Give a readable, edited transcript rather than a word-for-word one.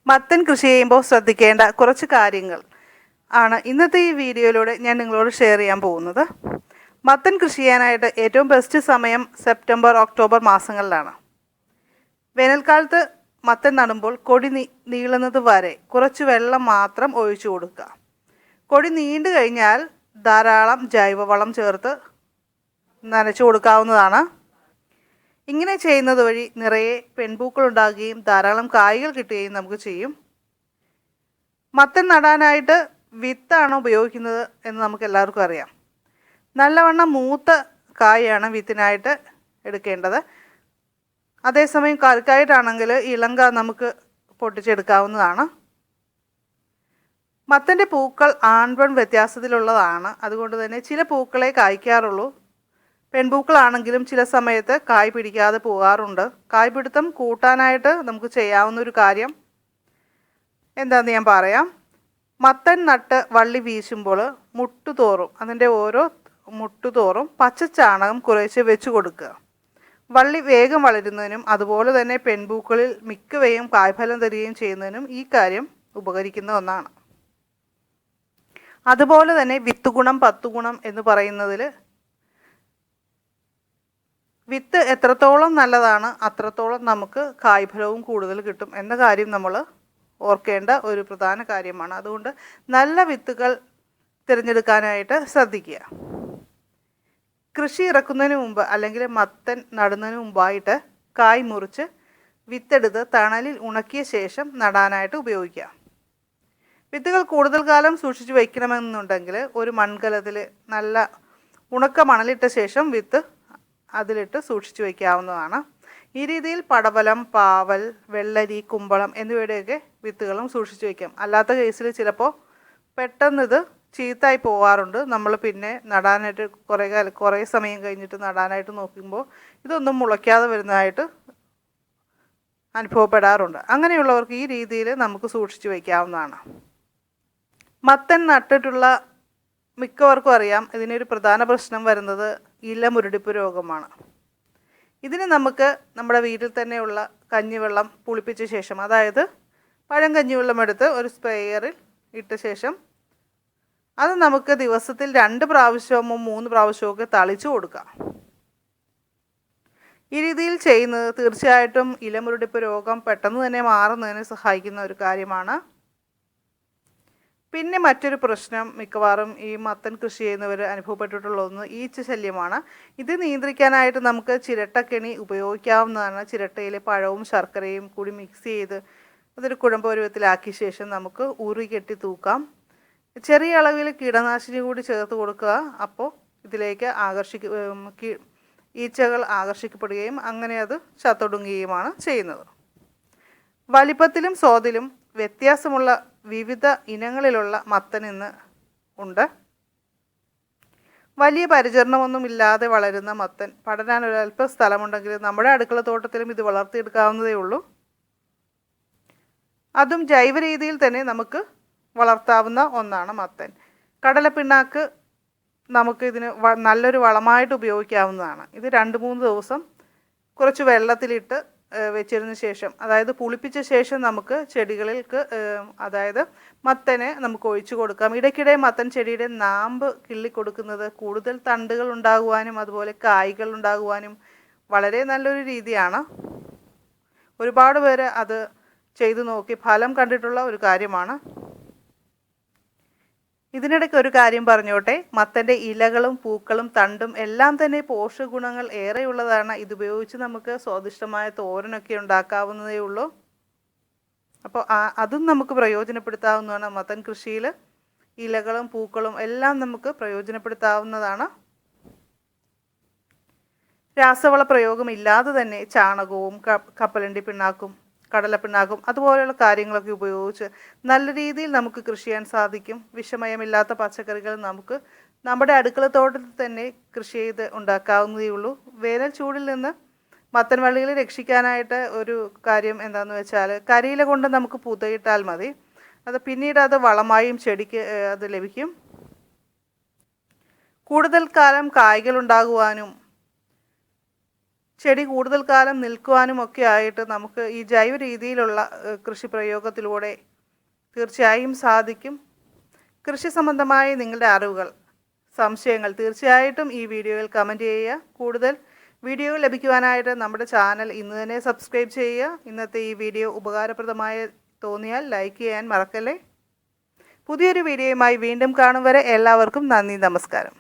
മത്തൻ കൃഷി ചെയ്യുമ്പോൾ ശ്രദ്ധിക്കേണ്ട കുറച്ച് കാര്യങ്ങൾ ആണ് ഇന്നത്തെ ഈ വീഡിയോയിലൂടെ ഞാൻ നിങ്ങളോട് ഷെയർ ചെയ്യാൻ പോകുന്നത്. മത്തൻ കൃഷി ചെയ്യാനായിട്ട് ഏറ്റവും ബെസ്റ്റ് സമയം സെപ്റ്റംബർ ഒക്ടോബർ മാസങ്ങളിലാണ്. വേനൽക്കാലത്ത് മത്തൻ നടുമ്പോൾ കൊടി നീളുന്നത് വരെ കുറച്ച് വെള്ളം മാത്രം ഒഴിച്ചു കൊടുക്കുക. കൊടി നീണ്ടു കഴിഞ്ഞാൽ ധാരാളം ജൈവവളം ചേർത്ത് നനച്ചു കൊടുക്കാവുന്നതാണ്. ഇങ്ങനെ ചെയ്യുന്നത് വഴി നിറയെ പെൺപൂക്കൾ ഉണ്ടാകുകയും ധാരാളം കായ്കൾ കിട്ടുകയും നമുക്ക് ചെയ്യും. മത്തൻ നടാനായിട്ട് വിത്താണ് ഉപയോഗിക്കുന്നത് എന്ന് നമുക്ക് എല്ലാവർക്കും അറിയാം. നല്ലവണ്ണം മൂത്ത കായാണ് വിത്തിനായിട്ട് എടുക്കേണ്ടത്. അതേസമയം കറുക്കായിട്ടാണെങ്കിൽ ഇളങ്ക നമുക്ക് പൊട്ടിച്ചെടുക്കാവുന്നതാണ്. മത്തൻ്റെ പൂക്കൾ ആൺപെൺ വ്യത്യാസത്തിലുള്ളതാണ്. അതുകൊണ്ട് തന്നെ ചില പൂക്കളെ കായ്ക്കാറുള്ളൂ. പെൺപൂക്കളാണെങ്കിലും ചില സമയത്ത് കായ് പിടിക്കാതെ പോകാറുണ്ട്. കായ് പിടുത്തം കൂട്ടാനായിട്ട് നമുക്ക് ചെയ്യാവുന്ന ഒരു കാര്യം എന്താണെന്ന് ഞാൻ പറയാം. മത്തൻ നട്ട് വള്ളി വീശുമ്പോൾ മുട്ടുതോറും അതിൻ്റെ ഓരോ മുട്ടുതോറും പച്ചച്ചാണകം കുറേശ്ശെ വെച്ച് കൊടുക്കുക. വള്ളി വേഗം വളരുന്നതിനും അതുപോലെ തന്നെ പെൺപൂക്കളിൽ മിക്കവയും കായ്ഫലം തരികയും ചെയ്യുന്നതിനും ഈ കാര്യം ഉപകരിക്കുന്ന ഒന്നാണ്. അതുപോലെ തന്നെ വിത്തുഗുണം 10 ഗുണം എന്ന് പറയുന്നതിൽ വിത്ത് എത്രത്തോളം നല്ലതാണ് അത്രത്തോളം നമുക്ക് കായ്ഫലവും കൂടുതൽ കിട്ടും എന്ന കാര്യം നമ്മൾ ഓർക്കേണ്ട ഒരു പ്രധാന കാര്യമാണ്. അതുകൊണ്ട് നല്ല വിത്തുകൾ തിരഞ്ഞെടുക്കാനായിട്ട് ശ്രദ്ധിക്കുക. കൃഷി ഇറക്കുന്നതിന് മുമ്പ് അല്ലെങ്കിൽ മത്തൻ നടുന്നതിന് മുമ്പായിട്ട് കായ് മുറിച്ച് വിത്തെടുത്ത് തണലിൽ ഉണക്കിയ ശേഷം നടാനായിട്ട് ഉപയോഗിക്കുക. വിത്തുകൾ കൂടുതൽ കാലം സൂക്ഷിച്ച് വയ്ക്കണമെന്നുണ്ടെങ്കിൽ ഒരു മൺകലത്തിൽ നല്ല ഉണക്ക മണലിട്ട ശേഷം വിത്ത് അതിലിട്ട് സൂക്ഷിച്ചു വയ്ക്കാവുന്നതാണ്. ഈ രീതിയിൽ പടവലം, പാവൽ, വെള്ളരി, കുമ്പളം എന്നിവയുടെയൊക്കെ വിത്തുകളും സൂക്ഷിച്ചു വയ്ക്കാം. അല്ലാത്ത കേസിൽ ചിലപ്പോൾ പെട്ടെന്ന് ഇത് ചീത്തായി പോകാറുണ്ട്. നമ്മൾ പിന്നെ നടാനായിട്ട് കുറേ സമയം കഴിഞ്ഞിട്ട് നടാനായിട്ട് നോക്കുമ്പോൾ ഇതൊന്നും മുളയ്ക്കാതെ വരുന്നതായിട്ട് അനുഭവപ്പെടാറുണ്ട്. അങ്ങനെയുള്ളവർക്ക് ഈ രീതിയിൽ നമുക്ക് സൂക്ഷിച്ചു വയ്ക്കാവുന്നതാണ്. മത്തൻ നട്ടിട്ടുള്ള മിക്കവർക്കും അറിയാം, ഇതിനൊരു പ്രധാന പ്രശ്നം വരുന്നത് ഇലമുരടിപ്പ് രോഗമാണ്. ഇതിന് നമുക്ക് നമ്മുടെ വീട്ടിൽ തന്നെയുള്ള കഞ്ഞിവെള്ളം പുളിപ്പിച്ച ശേഷം, അതായത് പഴം കഞ്ഞിവെള്ളം എടുത്ത് ഒരു സ്പ്രേയറിൽ ഇട്ട ശേഷം അത് നമുക്ക് ദിവസത്തിൽ 2 പ്രാവശ്യമോ 3 പ്രാവശ്യമോ ഒക്കെ തളിച്ചു കൊടുക്കാം. ഈ രീതിയിൽ ചെയ്യുന്നത് തീർച്ചയായിട്ടും ഇലമുരടിപ്പ് രോഗം പെട്ടെന്ന് തന്നെ മാറുന്നതിന് സഹായിക്കുന്ന ഒരു കാര്യമാണ്. പിന്നെ മറ്റൊരു പ്രശ്നം മിക്കവാറും ഈ മത്തൻ കൃഷി ചെയ്യുന്നവർ അനുഭവപ്പെട്ടിട്ടുള്ള ഒന്ന് ഈച്ച ശല്യമാണ്. ഇത് നിയന്ത്രിക്കാനായിട്ട് നമുക്ക് ചിരട്ടക്കെണി ഉപയോഗിക്കാവുന്നതാണ്. ചിരട്ടയിലെ പഴവും ശർക്കരയും കൂടി മിക്സ് ചെയ്ത് അതൊരു കുഴമ്പരുവത്തിലാക്കിയ ശേഷം നമുക്ക് ഉറി കെട്ടി തൂക്കാം. ചെറിയ അളവിൽ കീടനാശിനി കൂടി ചേർത്ത് കൊടുക്കുക. അപ്പോൾ ഇതിലേക്ക് ഈച്ചകൾ ആകർഷിക്കപ്പെടുകയും അങ്ങനെ അത് ചത്തൊടുങ്ങുകയുമാണ് ചെയ്യുന്നത്. വലിപ്പത്തിലും സ്വാദിലും വ്യത്യാസമുള്ള വിവിധ ഇനങ്ങളിലുള്ള മത്തൻ ഇന്ന് ഉണ്ട്. വലിയ പരിചരണമൊന്നുമില്ലാതെ വളരുന്ന മത്തൻ പടരാൻ ഒരല്പം സ്ഥലമുണ്ടെങ്കിൽ നമ്മുടെ അടുക്കള തോട്ടത്തിലും ഇത് വളർത്തിയെടുക്കാവുന്നതേ ഉള്ളൂ. അതും ജൈവ രീതിയിൽ തന്നെ നമുക്ക് വളർത്താവുന്ന ഒന്നാണ് മത്തൻ. കടലപ്പിണ്ണാക്ക് നമുക്ക് ഇതിന് നല്ലൊരു വളമായിട്ട് ഉപയോഗിക്കാവുന്നതാണ്. ഇത് 2-3 ദിവസം കുറച്ച് വെള്ളത്തിലിട്ട് വെച്ചിരുന്ന ശേഷം, അതായത് പുളിപ്പിച്ച ശേഷം നമുക്ക് ചെടികൾക്ക്, അതായത് മത്തന് നമുക്ക് ഒഴിച്ചു കൊടുക്കാം. ഇടയ്ക്കിടെ മത്തൻ ചെടിയുടെ നാമ്പ് കിള്ളിക്കൊടുക്കുന്നത് കൂടുതൽ തണ്ടുകൾ ഉണ്ടാകുവാനും അതുപോലെ കായ്കൾ ഉണ്ടാകുവാനും വളരെ നല്ലൊരു രീതിയാണ്. ഒരുപാട് പേര് അത് ചെയ്തു നോക്കി ഫലം കണ്ടിട്ടുള്ള ഒരു കാര്യമാണ്. ഇതിനിടയ്ക്ക് ഒരു കാര്യം പറഞ്ഞോട്ടെ, മത്തൻ്റെ ഇലകളും പൂക്കളും തണ്ടും എല്ലാം തന്നെ പോഷകഗുണങ്ങൾ ഏറെയുള്ളതാണ്. ഇതുപയോഗിച്ച് നമുക്ക് സ്വാദിഷ്ടമായ തോരനൊക്കെ ഉണ്ടാക്കാവുന്നതേ ഉള്ളൂ. അപ്പോൾ അതും നമുക്ക് പ്രയോജനപ്പെടുത്താവുന്നതാണ്. മത്തൻ കൃഷിയിൽ ഇലകളും പൂക്കളും എല്ലാം നമുക്ക് പ്രയോജനപ്പെടുത്താവുന്നതാണ്. രാസവള പ്രയോഗമില്ലാതെ തന്നെ ചാണകവും കപ്പലണ്ടി പിണ്ണാക്കും കടലപ്പിണ്ണാക്കും അതുപോലെയുള്ള കാര്യങ്ങളൊക്കെ ഉപയോഗിച്ച് നല്ല രീതിയിൽ നമുക്ക് കൃഷി ചെയ്യാൻ സാധിക്കും. വിഷമയമില്ലാത്ത പച്ചക്കറികൾ നമുക്ക് നമ്മുടെ അടുക്കള തോട്ടത്തിൽ തന്നെ കൃഷി ചെയ്ത് ഉണ്ടാക്കാവുന്നതേ ഉള്ളൂ. വേനൽ ചൂടിൽ നിന്ന് മത്തൻ വള്ളികളെ രക്ഷിക്കാനായിട്ട് ഒരു കാര്യം എന്താണെന്ന് വെച്ചാൽ കരിയില കൊണ്ട് നമുക്ക് പുതയിട്ടാൽ മതി. പിന്നീട് അത് വളമായും ചെടിക്ക് അത് ലഭിക്കും. കൂടുതൽ കാലം കായ്കൾ ഉണ്ടാകുവാനും ചെടി കൂടുതൽ കാലം നിൽക്കുവാനും ഒക്കെ ആയിട്ട് നമുക്ക് ഈ ജൈവ രീതിയിലുള്ള കൃഷി പ്രയോഗത്തിലൂടെ തീർച്ചയായും സാധിക്കും. കൃഷി സംബന്ധമായ നിങ്ങളുടെ അറിവുകൾ, സംശയങ്ങൾ തീർച്ചയായിട്ടും ഈ വീഡിയോയിൽ കമൻറ്റ് ചെയ്യുക. കൂടുതൽ വീഡിയോകൾ ലഭിക്കുവാനായിട്ട് നമ്മുടെ ചാനൽ ഇന്ന് തന്നെ സബ്സ്ക്രൈബ് ചെയ്യുക. ഇന്നത്തെ ഈ വീഡിയോ ഉപകാരപ്രദമായി തോന്നിയാൽ ലൈക്ക് ചെയ്യാൻ മറക്കല്ലേ. പുതിയൊരു വീഡിയോയുമായി വീണ്ടും കാണും വരെ എല്ലാവർക്കും നന്ദി, നമസ്കാരം.